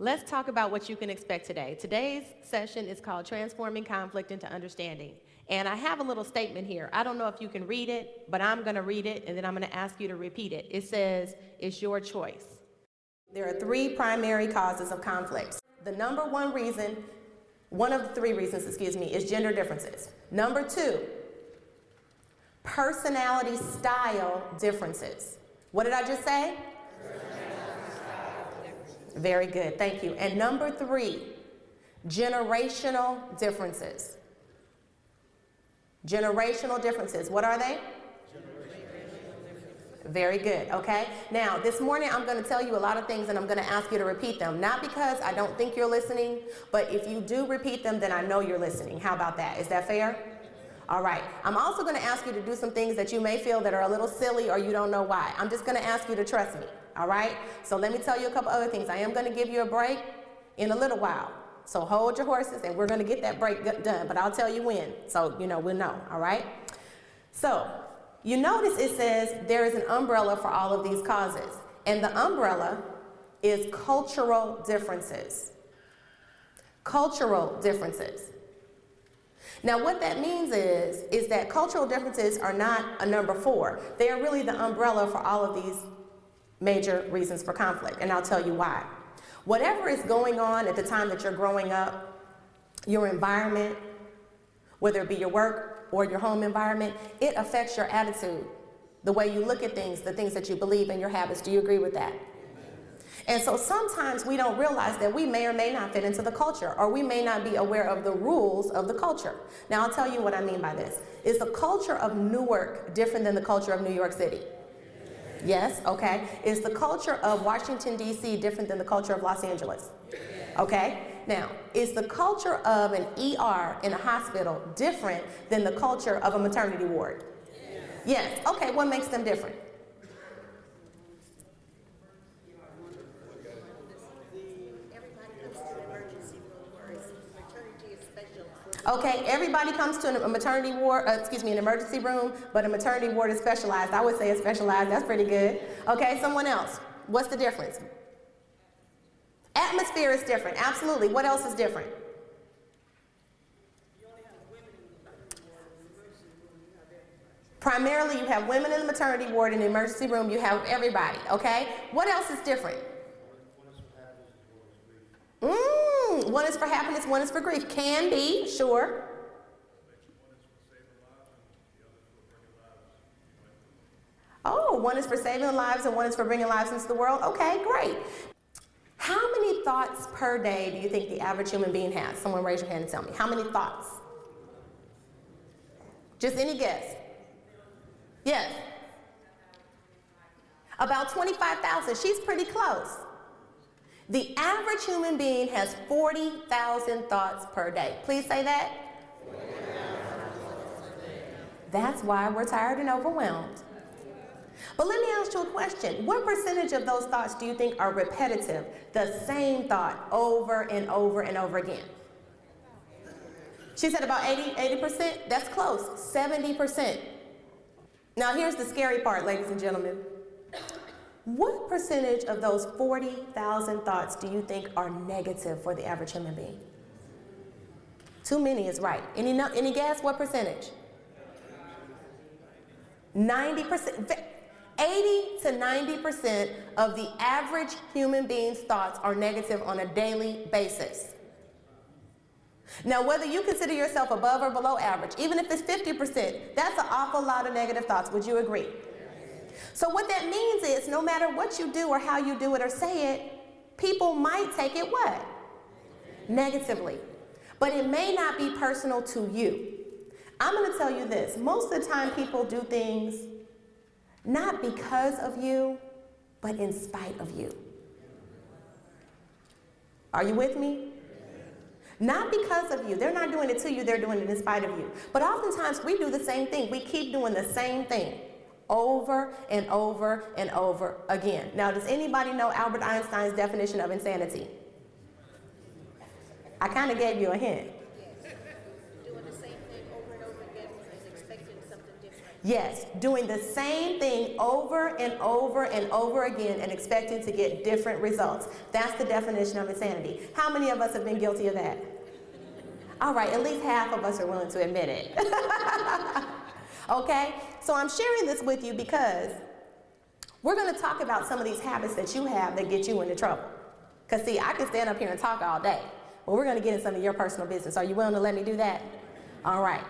Let's talk about what you can expect today. Today's session is called Transforming Conflict into Understanding. And I have a little statement here. I don't know if you can read it, but I'm going to read it and then I'm going to ask you to repeat it. It says, it's your choice. There are three primary causes of conflict. The number one reason, one of the three reasons, is gender differences. Number two, personality style differences. What did I just say? Very good, thank you. And number three, generational differences. Generational differences, what are they? Very good, okay? Now, this morning I'm going to tell you a lot of things and I'm going to ask you to repeat them. Not because I don't think you're listening, but if you do repeat them, then I know you're listening. How about that? Is that fair? All right. I'm also going to ask you to do some things that you may feel that are a little silly or you don't know why. I'm just going to ask you to trust me. All right? So let me tell you a couple other things. I am going to give you a break in a little while. So hold your horses and we're going to get that break done, but I'll tell you when. So, we'll know. All right? So, you notice it says there is an umbrella for all of these causes. And the umbrella is cultural differences. Cultural differences. Now, what that means is that cultural differences are not a number four. They are really the umbrella for all of these major reasons for conflict, and I'll tell you why. Whatever is going on at the time that you're growing up, your environment, whether it be your work or your home environment, it affects your attitude, the way you look at things, the things that you believe, and your habits. Do you agree with that? And so sometimes we don't realize that we may or may not fit into the culture, or we may not be aware of the rules of the culture. Now, I'll tell you what I mean by this. Is the culture of Newark different than the culture of New York City? Yes, okay. Is the culture of Washington, D.C. different than the culture of Los Angeles? Okay. Now, is the culture of an ER in a hospital different than the culture of a maternity ward? Yes. Okay, what makes them different? Okay, everybody comes to a maternity ward, an emergency room, but a maternity ward is specialized. I would say it's specialized. That's pretty good. Okay, someone else. What's the difference? Atmosphere is different. Absolutely. What else is different? Primarily, you have women in the maternity ward. In the emergency room, you have everybody. Okay? What else is different? One is for happiness, one is for grief. Can be, sure. Oh, one is for saving lives and one is for bringing lives into the world. Okay, great. How many thoughts per day do you think the average human being has? Someone raise your hand and tell me. How many thoughts? Just any guess? Yes. About 25,000. She's pretty close. The average human being has 40,000 thoughts per day. Please say that. That's why we're tired and overwhelmed. But let me ask you a question. What percentage of those thoughts do you think are repetitive? The same thought over and over and over again. She said about 80%? That's close, 70%. Now here's the scary part, ladies and gentlemen. What percentage of those 40,000 thoughts do you think are negative for the average human being? Too many is right. Any guess? What percentage? 90%. 80 to 90% of the average human being's thoughts are negative on a daily basis. Now, whether you consider yourself above or below average, even if it's 50%, that's an awful lot of negative thoughts. Would you agree? So what that means is no matter what you do or how you do it or say it, people might take it what? Negatively. But it may not be personal to you. I'm going to tell you this. Most of the time people do things not because of you, but in spite of you. Are you with me? Not because of you. They're not doing it to you. They're doing it in spite of you. But oftentimes we do the same thing. We keep doing the same thing over and over and over again. Now, does anybody know Albert Einstein's definition of insanity? I kind of gave you a hint. Doing the same thing over and over again and expecting something different. Yes, doing the same thing over and over and over again and expecting to get different results. That's the definition of insanity. How many of us have been guilty of that? All right, at least half of us are willing to admit it. Okay, so I'm sharing this with you because we're going to talk about some of these habits that you have that get you into trouble. Because see, I can stand up here and talk all day, but we're going to get in some of your personal business. Are you willing to let me do that? All right.